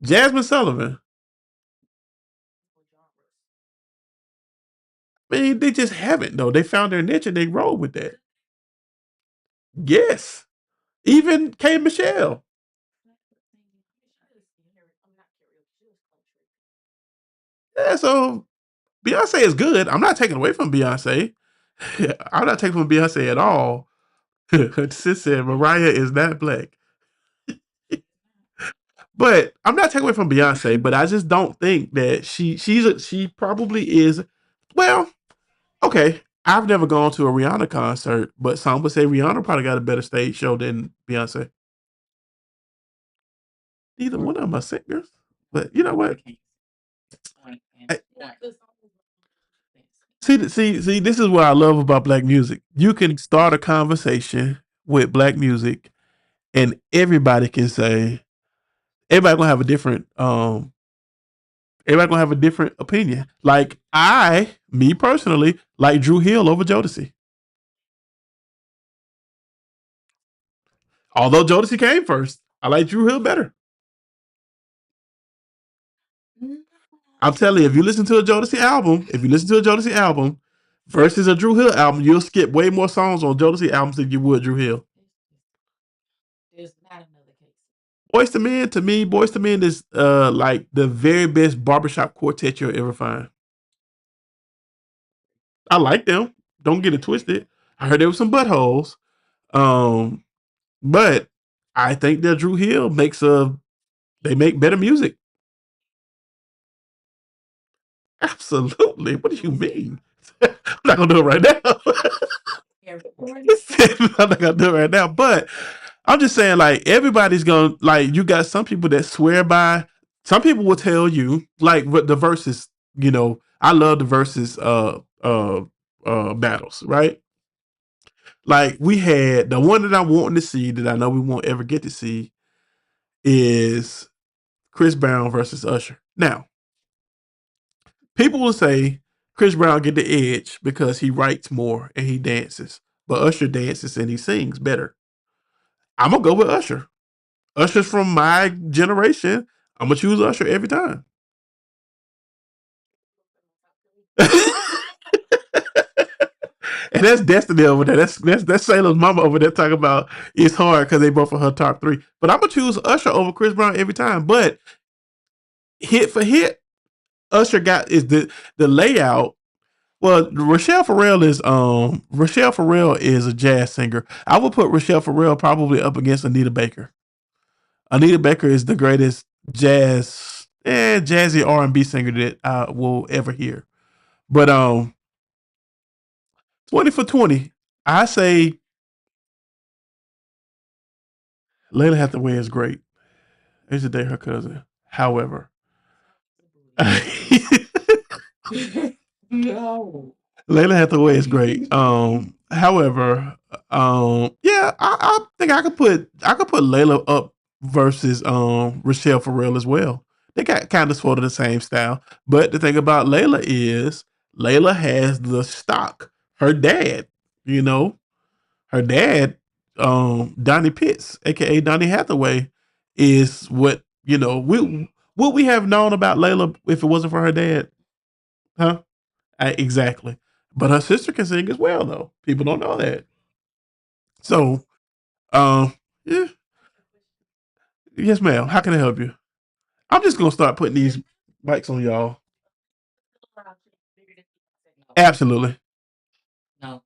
Jasmine Sullivan. I mean, they just haven't though. They found their niche and they roll with that. Yes, even K Michelle. Yeah, so Beyonce is good. I'm not taking away from Beyonce. I'm not taking from Beyonce at all. Sis said Mariah is not black. But I'm not taking away from Beyonce, but I just don't think that she probably is. Well, okay. I've never gone to a Rihanna concert, but some would say Rihanna probably got a better stage show than Beyonce. Neither one of them are singers, but you know what? I- see. This is what I love about black music. You can start a conversation with black music, and everybody can say everybody gonna have a different everybody gonna have a different opinion. Like me personally, like Drew Hill over Jodeci. Although Jodeci came first, I like Drew Hill better. I'm telling you, if you listen to a Jodeci album versus a Drew Hill album, you'll skip way more songs on Jodeci albums than you would Drew Hill. Boys to Men, to me, Boys to Men is like the very best barbershop quartet you'll ever find. I like them. Don't get it twisted. I heard there was some buttholes. Um, but I think that Drew Hill they make better music. Absolutely. What do you mean? I'm not gonna do it right now. I'm not gonna do it right now. But I'm just saying, like, everybody's gonna like you got some people that swear by some people will tell you, like with the verses, I love the verses battles, right? Like we had the one that I'm wanting to see that I know we won't ever get to see is Chris Brown versus Usher. Now, people will say Chris Brown get the edge because he writes more and he dances, but Usher dances and he sings better. I'm gonna go with Usher. Usher's from my generation. I'm gonna choose Usher every time. And that's Destiny over there. That's Sailor's mama over there talking about it's hard because they both are her top three. But I'm gonna choose Usher over Chris Brown every time. But hit for hit, Usher got is the layout. Well, Rochelle Farrell is a jazz singer. I would put Rochelle Farrell probably up against Anita Baker. Anita Baker is the greatest jazzy R&B singer that I will ever hear. But 20 for 20, I say Layla Hathaway is great. It's the day her cousin. However, no. Layla Hathaway is great. However, yeah, I think I could put Layla up versus Rochelle Farrell as well. They got kind of sort of the same style, but the thing about Layla is Layla has the stock. Her dad, you know, her dad, Donnie Pitts, aka Donnie Hathaway, is what we would we have known about Layla if it wasn't for her dad, huh? Exactly. But her sister can sing as well, though. People don't know that. So, yeah, yes, ma'am. How can I help you? I'm just gonna start putting these mics on y'all. Absolutely,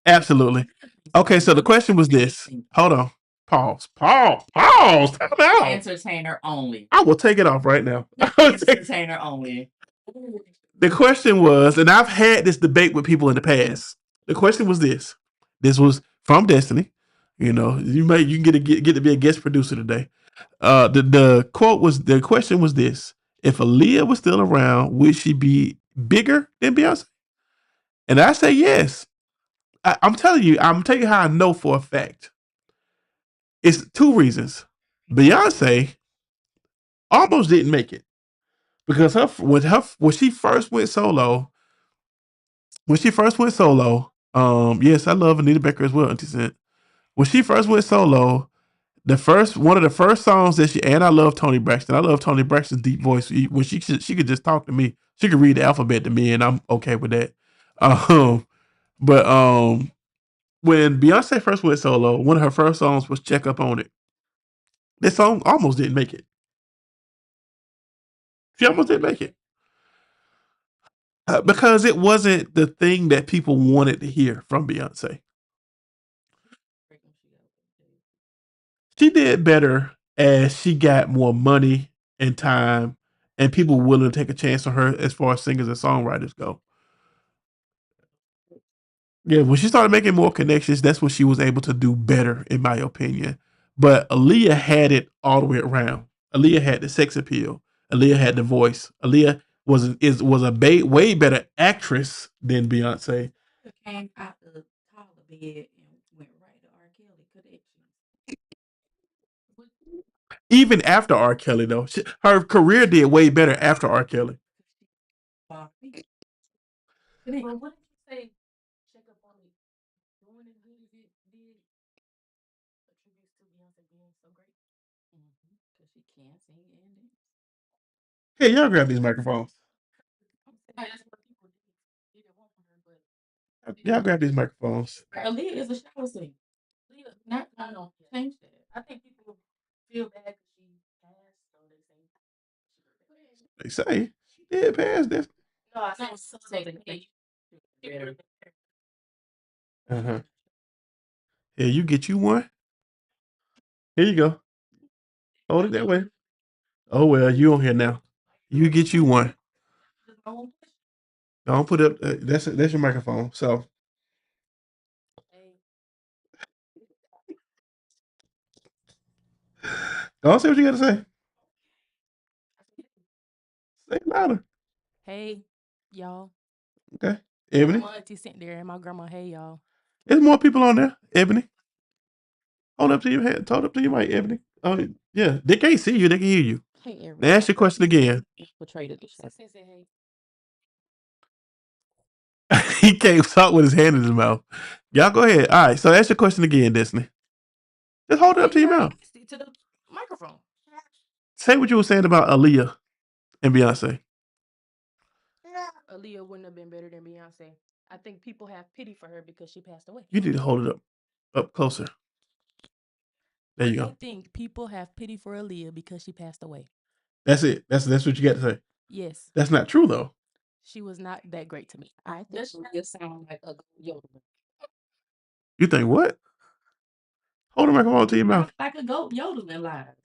absolutely. Okay, so the question was this. Hold on. Pause. Pause. Pause. Time out. Entertainer only. I will take it off right now. Entertainer only. The question was, and I've had this debate with people in the past. The question was this. This was from Destiny. You can get to be a guest producer today. The question was this: if Aaliyah was still around, would she be bigger than Beyonce? And I say yes. I'm telling you, how I know for a fact. It's two reasons. Beyonce almost didn't make it because when she first went solo, yes, I love Anita Baker as well. When she first went solo, one of the first songs that I love Toni Braxton. I love Toni Braxton's deep voice. When she could just talk to me, she could read the alphabet to me, and I'm okay with that. But when Beyonce first went solo, one of her first songs was "Check Up on It." This song almost didn't make it. She almost didn't make it. Because it wasn't the thing that people wanted to hear from Beyonce. She did better as she got more money and time, and people were willing to take a chance on her as far as singers and songwriters go. Yeah, when she started making more connections, that's when she was able to do better, in my opinion. But Aaliyah had it all the way around. Aaliyah had the sex appeal. Aaliyah had the voice. Aaliyah was a way better actress than Beyonce. Came out the taller bed and went right to R. Kelly. Could Even after R. Kelly, though, her career did way better after R. Kelly. Well, what did you say? Check up on me. Doing as good as it did attributes to Beyonce being so great. Because she can sing and dance. Hey, y'all grab these microphones. That's what people didn't want from her, but Y'all grab these microphones. Aaliyah is a shower singer. Aaliyah not gonna change that. I think people feel bad because she passed, so they say. They say she did pass this. No, I said so they. Uh-huh. Here, you get you one. Here you go. Hold it that way. Oh well, you on here now. You get you one. Don't put up. That's your microphone. So don't say what you got to say. Say it louder. Hey, y'all. Okay, Ebony. My auntie sent there, and my grandma. Hey, y'all. There's more people on there. Ebony. Hold up to your head. Hold up to your mic, Ebony. Oh yeah, they can't see you. They can hear you. Hey, Now everybody. ask your question again. Portrayed it. He can't talk with his hand in his mouth. Y'all go ahead. All right. So ask your question again, Disney. Just hold it up to your mouth. To the microphone. Say what you were saying about Aaliyah and Beyonce. Aaliyah wouldn't have been better than Beyonce. I think people have pity for her because she passed away. You need to hold it up closer. There you I go. think people have pity for Aaliyah because she passed away. That's it. That's what you got to say. Yes. That's not true though. She was not that great to me. I think Aaliyah sound like a goat Yoda. You think what? Hold the microphone to your mouth. Like a goat Yoda live.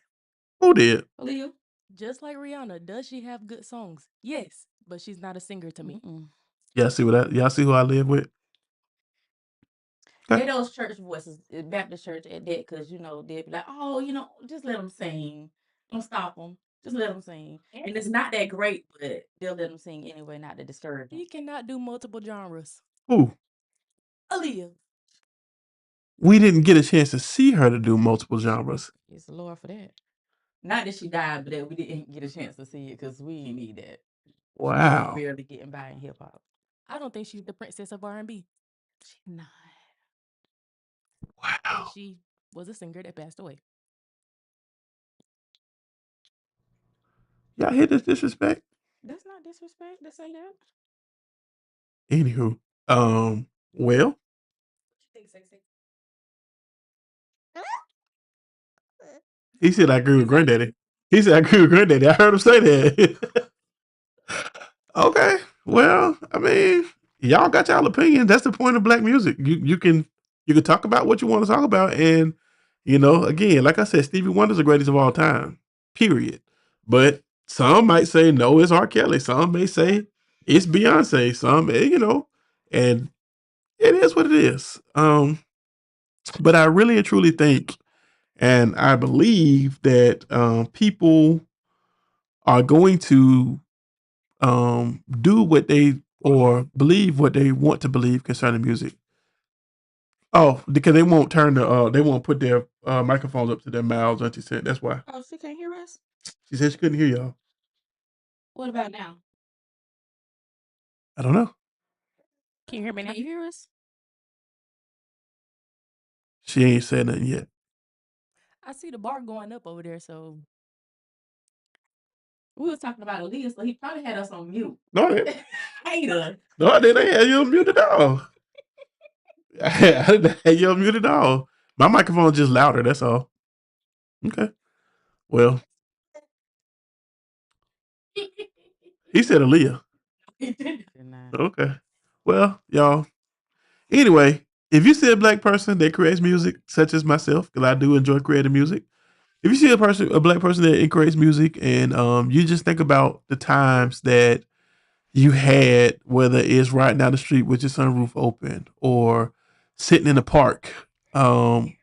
Who did? Aaliyah. Just like Rihanna, does she have good songs? Yes, but she's not a singer to me. Y'all see y'all see who I live with? Okay. Those church voices, Baptist church at that, because they'd be like, oh, just let them sing. Don't stop them. Just let them sing. And it's not that great, but they'll let them sing anyway, not to discourage them. You cannot do multiple genres. Who? Aaliyah. We didn't get a chance to see her to do multiple genres. It's the Lord for that. Not that she died, but that we didn't get a chance to see it because we didn't need that. Wow. She's barely getting by in hip hop. I don't think she's the princess of R&B. She's not. Wow. She was a singer that passed away. Y'all hear this disrespect? That's not disrespect to say that. Anywho, well. What you think, Sexy? He said I agree with Granddaddy. He said I agree with Granddaddy. I heard him say that. Okay. Well, I mean, y'all got y'all opinions. That's the point of black music. You can talk about what you want to talk about, and again, like I said, Stevie Wonder's the greatest of all time. Period. But some might say no, it's R. Kelly. Some may say it's Beyonce. Some, and it is what it is. But I really and truly think, and I believe that people are going to do what they or believe what they want to believe concerning music. Oh, because they won't they won't put their microphones up to their mouths. Auntie said that's why. Oh, she can't hear us? She said she couldn't hear y'all. What about now? I don't know. Can you hear me now? Can you hear us? She ain't said nothing yet. I see the bar going up over there, so we was talking about Aaliyah, so he probably had us on mute. No, I didn't. Hater. No, I didn't. I had you on mute at all. I didn't have you on mute at all. My microphone's just louder. That's all. Okay. Well, he said Aaliyah. Did not. Okay. Well, y'all. Anyway, if you see a black person that creates music, such as myself, because I do enjoy creating music, if you see a black person that creates music, and you just think about the times that you had, whether it's riding down the street with your sunroof open or sitting in the park, and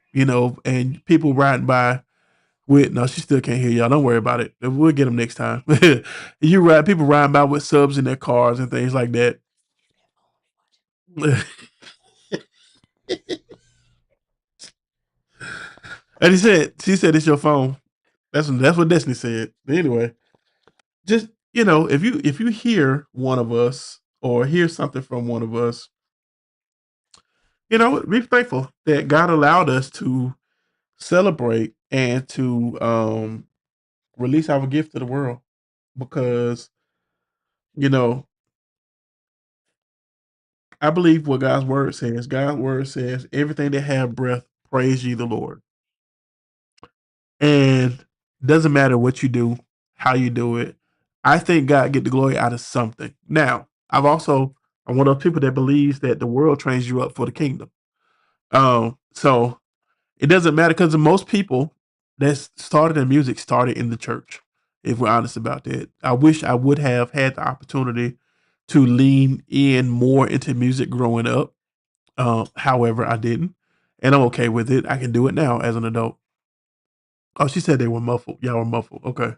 people riding by with no, she still can't hear y'all. Don't worry about it. We'll get them next time. People riding by with subs in their cars and things like that. And she said it's your phone. That's what Destiny said. Anyway, just if you hear one of us or hear something from one of us, be thankful that God allowed us to celebrate and to release our gift to the world, because you know I believe what God's word says. God's word says, "Everything that have breath, praise ye the Lord." And doesn't matter what you do, how you do it. I think God get the glory out of something. Now, I'm one of those people that believes that the world trains you up for the kingdom. So it doesn't matter, because most people that started in music started in the church. If we're honest about that, I wish I would have had the opportunity to lean in more into music growing up. However, I didn't, and I'm okay with it. I can do it now as an adult. Oh, she said they were muffled. Y'all were muffled. Okay,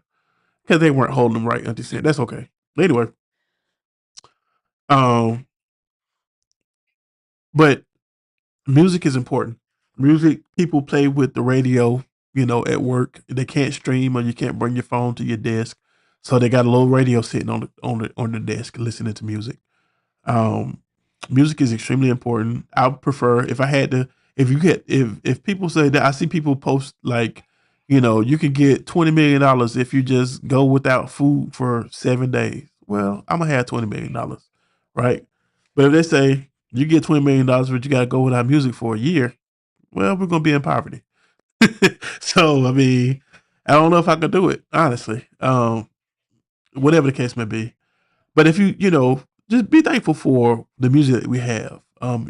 because they weren't holding them right. Auntie said that's okay. Anyway, um, but music is important. Music, people play with the radio, at work. They can't stream, or you can't bring your phone to your desk, so they got a little radio sitting on the desk listening to music. Um, Music is extremely important. I would prefer, if I had to, if people say that, I see people post like, you can get $20 million if you just go without food for 7 days. Well, I'm gonna have $20 million, right? But if they say you get $20 million, but you gotta go without music for a year, well, we're gonna be in poverty. So I mean, I don't know if I could do it, honestly. Whatever the case may be. But if just be thankful for the music that we have.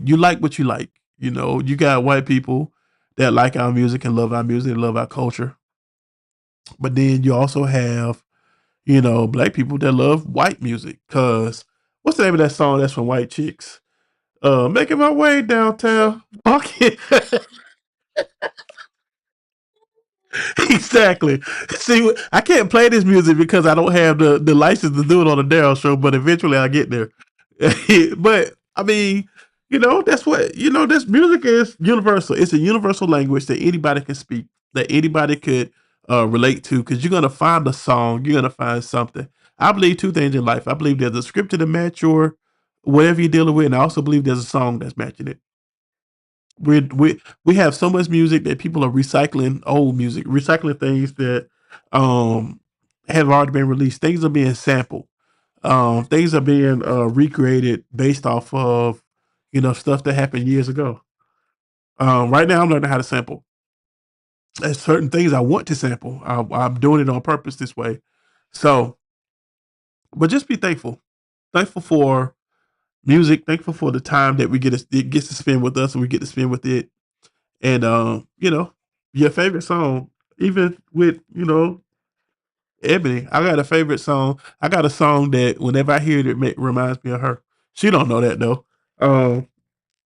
You like what you like. You got white people that like our music and love our music and love our culture. But then you also have, black people that love white music. Cause what's the name of that song that's from White Chicks? Making my way downtown. Walking. Exactly. See, I can't play this music because I don't have the license to do it on the Daryl show, but eventually I get there. But I mean, that's what this music is universal. It's a universal language that anybody can speak, that anybody could relate to. Because you're gonna find a song, you're gonna find something. I believe two things in life. I believe there's a scripture to match your whatever you're dealing with, and I also believe there's a song that's matching it. We have so much music that people are recycling old music, recycling things that um have already been released. Things are being sampled. Things are being recreated based off of stuff that happened years ago. Right now, I'm learning how to sample. There's certain things I want to sample. I'm doing it on purpose this way. So, but just be thankful. Thankful for music. Thankful for the time that it gets to spend with us, and we get to spend with it. And your favorite song, even with Ebony, I got a favorite song. I got a song that whenever I hear it, it reminds me of her. She don't know that though. Um,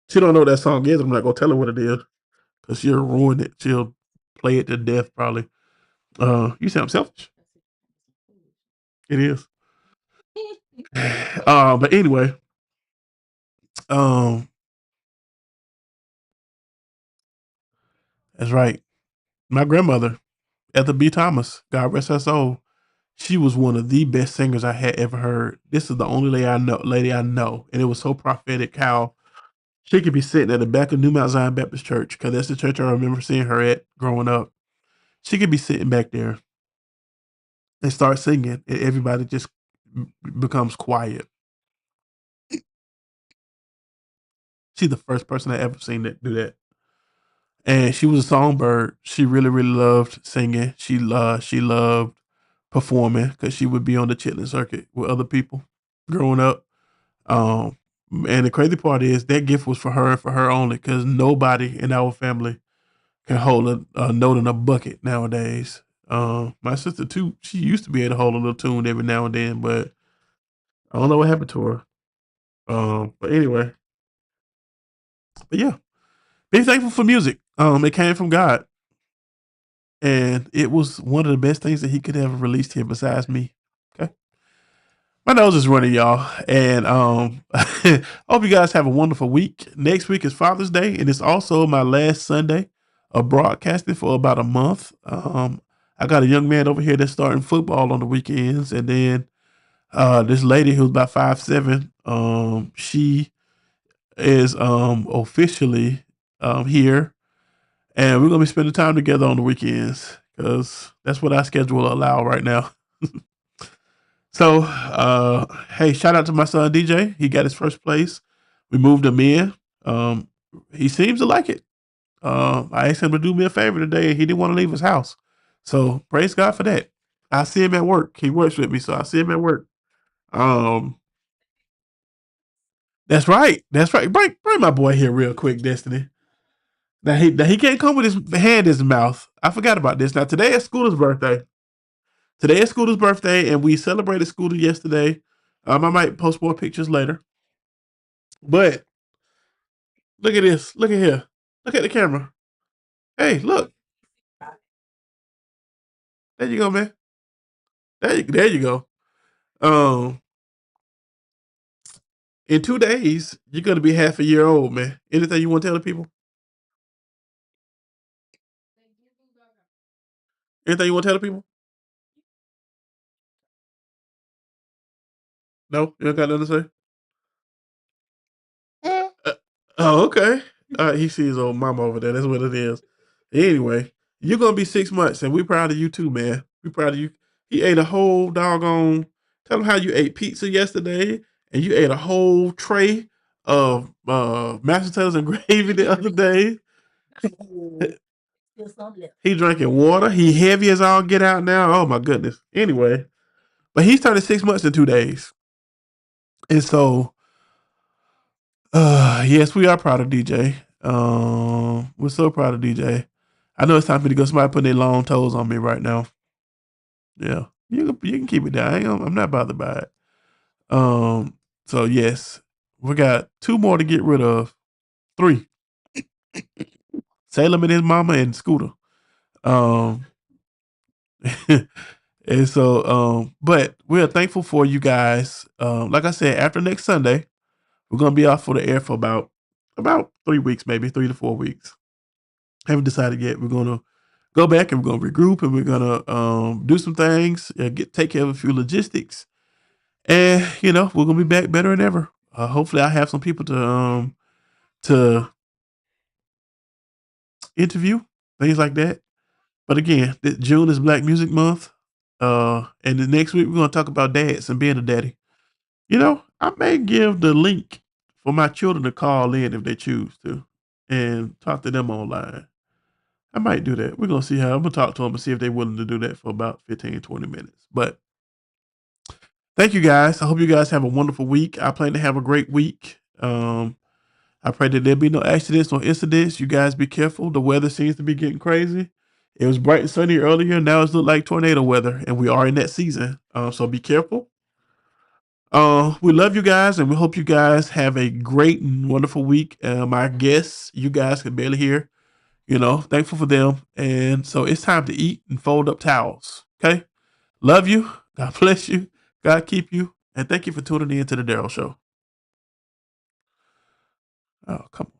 she don't know what that song is. I'm not gonna tell her what it is because she'll ruin it. She'll play it to death probably. You sound selfish. It is. But anyway, um, that's right. My grandmother, Ethel B. Thomas, God rest her soul. She was one of the best singers I had ever heard. This is the only lady I know, and it was so prophetic how she could be sitting at the back of New Mount Zion Baptist Church, because that's the church I remember seeing her at growing up. She could be sitting back there and start singing, and everybody just becomes quiet. She's the first person I ever seen that do that. And she was a songbird. She really, really loved singing. She loved performing because she would be on the chitlin circuit with other people growing up. Um, and the crazy part is that gift was for her and for her only, because nobody in our family can hold a note in a bucket nowadays. My sister too, she used to be able to hold a little tune every now and then, but I don't know what happened to her. But anyway, but yeah, be thankful for music. It came from God, and it was one of the best things that He could ever released here besides me. Okay, my nose is running, y'all, and hope you guys have a wonderful week. Next week is Father's Day, and it's also my last Sunday of broadcasting for about a month. I got a young man over here that's starting football on the weekends, and then this lady who's about 5'7", she is officially here, and we're gonna be spending time together on the weekends because that's what our schedule will allow right now. So, hey, shout out to my son DJ. He got his first place. We moved him in. He seems to like it. I asked him to do me a favor today, and he didn't want to leave his house. So praise God for that. I see him at work. He works with me, so I see him at work. Um, that's right. That's right. Bring my boy here real quick, Destiny. Now he can't come with his hand in his mouth. I forgot about this. Now today is Scooter's birthday. Today is Scooter's birthday, and we celebrated Scooter yesterday. I might post more pictures later. But look at this. Look at here. Look at the camera. Hey, look. There you go, man. There you go. Um, in 2 days, you're gonna be half a year old, man. Anything you want to tell the people? Anything you want to tell the people? No, you don't got nothing to say. Uh, oh, okay. He sees his old mama over there. That's what it is. Anyway, you're gonna be 6 months, and we're proud of you too, man. We're proud of you. He ate a whole doggone. Tell him how you ate pizza yesterday, and you ate a whole tray of mashed potatoes and gravy the other day. Still some left. He drinking water. He heavy as all get out now. Oh my goodness. Anyway, but he's turning 6 months in 2 days, and so yes, we are proud of DJ. We're so proud of DJ. I know it's time for me to go. Somebody putting their long toes on me right now. Yeah, you can keep it down. I'm not bothered by it. So yes, we got 2 more to get rid of. 3. Salem and his mama and Scooter. Um, and so but we're thankful for you guys. Like I said, after next Sunday, we're gonna be off for the air for about 3 weeks, maybe 3 to 4 weeks. Haven't decided yet. We're gonna go back and we're gonna regroup and we're gonna do some things, take care of a few logistics, and we're gonna be back better than ever. Hopefully, I have some people to interview, things like that. But again, June is Black Music Month, and the next week we're gonna talk about dads and being a daddy. I may give the link for my children to call in if they choose to, and talk to them online. I might do that. We're gonna see how I'm gonna talk to them and see if they're willing to do that for about 15, 20 minutes. But thank you guys. I hope you guys have a wonderful week. I plan to have a great week. I pray that there be no accidents or incidents. You guys be careful. The weather seems to be getting crazy. It was bright and sunny earlier. Now it's look like tornado weather, and we are in that season. So be careful. We love you guys, and we hope you guys have a great and wonderful week. My guests, you guys can barely hear. Thankful for them. And so it's time to eat and fold up towels. Okay. Love you. God bless you. God keep you. And thank you for tuning in to the Daryl Show. Oh, come on.